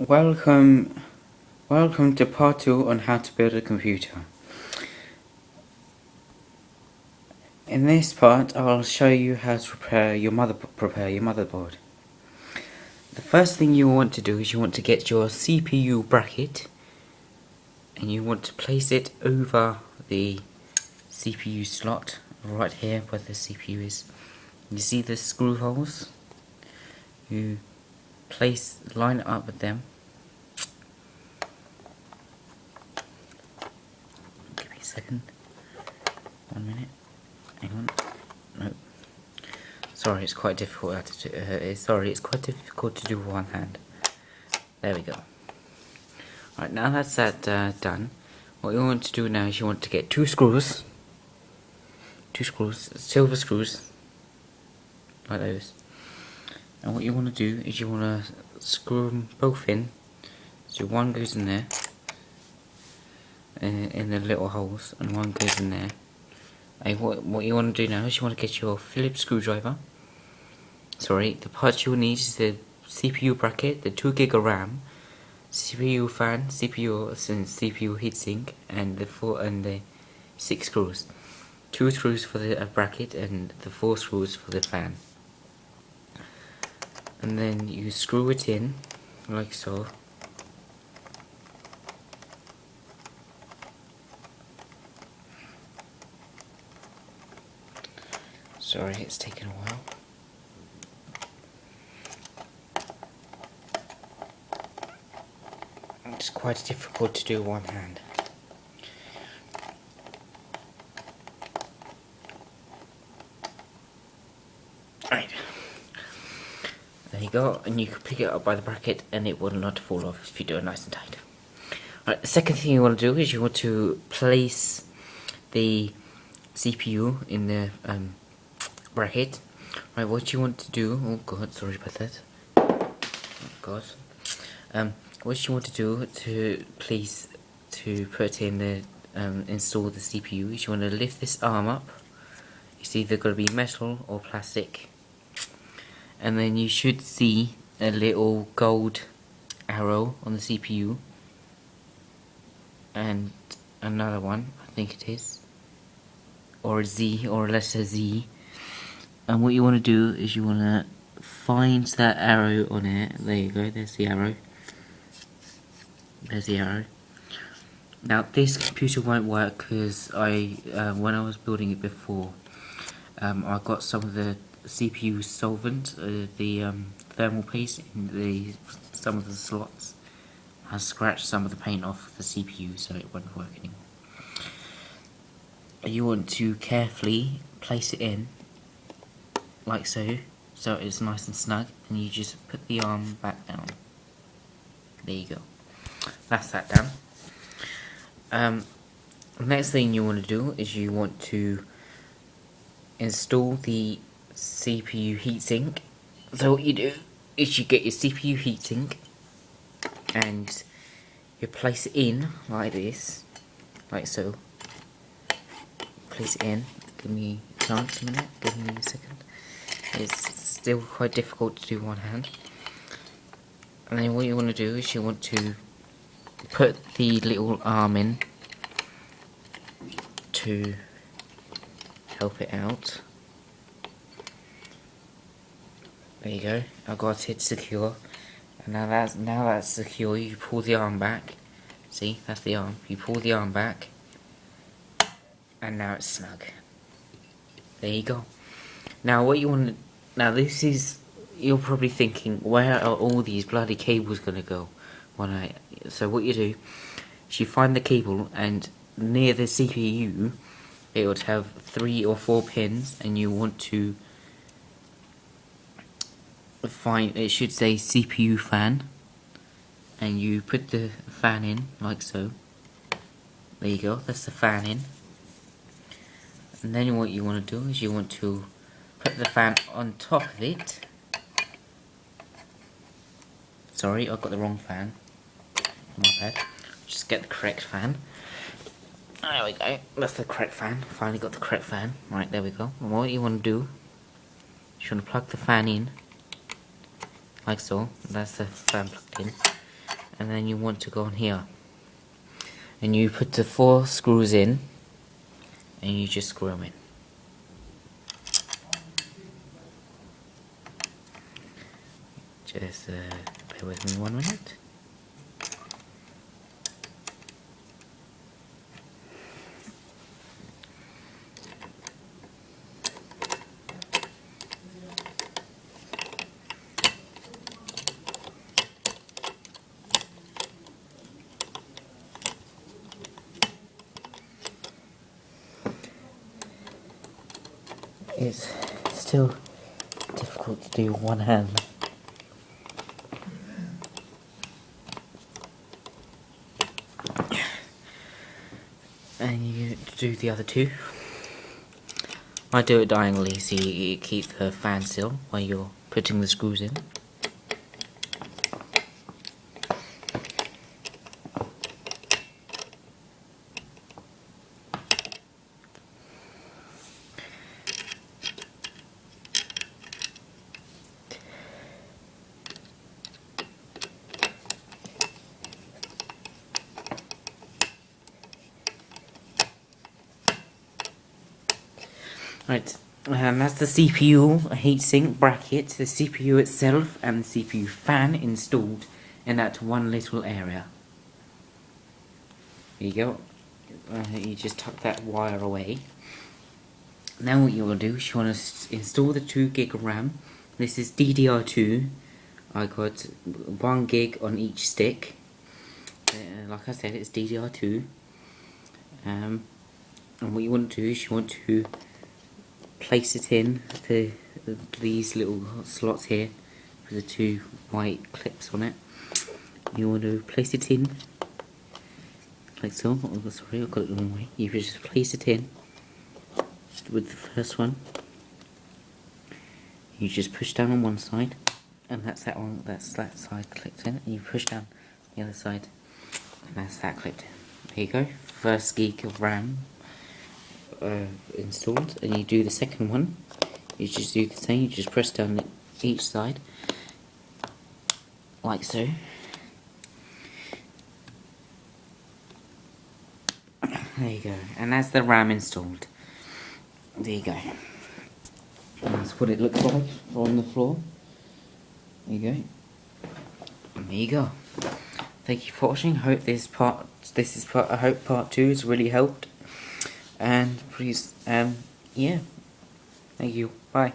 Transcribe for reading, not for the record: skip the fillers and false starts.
Welcome, welcome to part 2 on how to build a computer. In this part, I'll show you how to prepare your motherboard. The first thing you want to do is you want to get your CPU bracket, and you want to place it over the CPU slot right here where the CPU is. You see the screw holes? You line it up with them. Give me a second. 1 minute. Hang on. No. Sorry, it's quite difficult to do. It's quite difficult to do with one hand. There we go. Right, now that's done. What you want to do now is you want to get two screws, silver screws, like those. And what you want to do is you want to screw them both in. So one goes in there, in the little holes, and one goes in there. And what you want to do now is you want to get your Phillips screwdriver. Sorry, the parts you'll need is the CPU bracket, the 2 GB of RAM, CPU fan, CPU heatsink, and the 6 screws. 2 screws for the bracket and the 4 screws for the fan. And then you screw it in like so. Sorry, it's taken a while. It's quite difficult to do one hand. Right. There you go, and you can pick it up by the bracket and it will not fall off if you do it nice and tight. Right, the second thing you want to do is you want to place the CPU in the bracket. Right, what you want to do, oh god, sorry about that. Oh god. What you want to do to put in the install the CPU is you want to lift this arm up. It's either going to be metal or plastic, and then you should see a little gold arrow on the CPU and another one, I think it is, or a Z, or a letter Z. And what you want to do is you want to find that arrow on it. There you go, there's the arrow. There's the arrow. Now this computer won't work because when I was building it before, I got some of the CPU solvent, the thermal paste in some of the slots has scratched some of the paint off the CPU, so it won't work anymore. You want to carefully place it in like so it's nice and snug, and you just put the arm back down. There you go. That's that done. Next thing you want to do is you want to install the CPU heatsink. So what you do is you get your CPU heatsink and you place it in like this, like so. Place it in. Give me a chance a minute. Give me a second. It's still quite difficult to do one hand. And then what you want to do is you want to put the little arm in to help it out. There you go. I got it secure. And now that's secure. You pull the arm back. See, that's the arm. You pull the arm back, and now it's snug. There you go. Now what you want to, this is, you're probably thinking, where are all these bloody cables gonna go? So what you do is you find the cable, and near the CPU it would have 3 or 4 pins, and you want to find, it should say CPU fan, and you put the fan in like so. There you go, that's the fan in. And then what you want to do is you want to put the fan on top of it. Sorry, I've got the wrong fan. My bad. Just get the correct fan. There we go. That's the correct fan. Finally got the correct fan. Right, there we go. And what you want to do is you want to plug the fan in, like so. That's the fan plugged in. and then you want to go on here, and you put the 4 screws in, and you just screw them in. Just bear with me 1 minute. It's still difficult to do one hand. And you do the other 2. I do it diagonally so you keep the fan still while you're putting the screws in. Right, that's the CPU heatsink bracket, the CPU itself and the CPU fan installed in that one little area. There you go. You just tuck that wire away. Now what you want to do is you want to install the 2 gig of RAM. This is DDR2. I got 1 gig on each stick. Like I said, it's DDR2. And what you want to do is you want to place it in these little slots here with the 2 white clips on it. You want to place it in like so. Oh, sorry, I got it the wrong way. You just place it in with the first one. You just push down on one side, and that's that one. That's that side clipped in. And you push down the other side, and that's that clipped in. There you go. First gig of RAM installed, and you do the second one. You just do the same. You just press down each side like so. There you go, and that's the RAM installed. There you go. And that's what it looks like on the floor. There you go. And there you go. Thank you for watching. I hope part 2 has really helped. And please, yeah. Thank you. Bye.